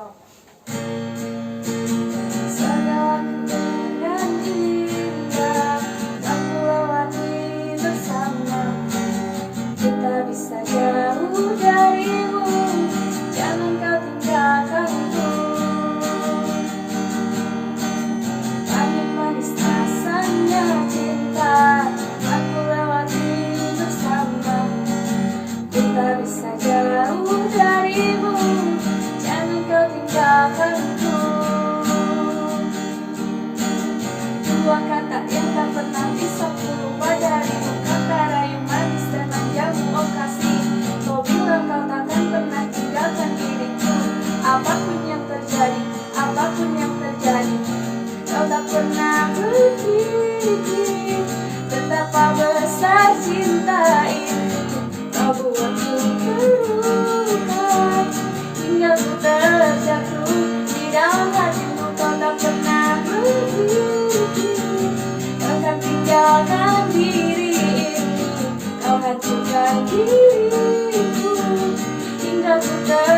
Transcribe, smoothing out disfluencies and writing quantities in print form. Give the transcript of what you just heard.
stop. Segala kenangan indah telah kulewati bersama. Kita bisa jauh darimu, jangan kau tinggalkanku. Pahit manis rasanya cinta telah kulewati bersama. Kita bisa jauh darimu, jangan kau tinggalkanku. Dua kata yang tak pernah bisa ku lupa darimu, kata rayu manis dan manjamu, oh kasih. Kau bilang kau takkan pernah tinggalkan diriku. Apapun yang terjadi, apapun yang terjadi, kau tak pernah pergi. Betapa besar cinta ini, kau buatku terluka hingga ku terjatuh di dalam hatimu. Kau tak pernah pergi, kau tak tinggalkan diri ini. Kau hancurkan diriku hingga ku terjatuh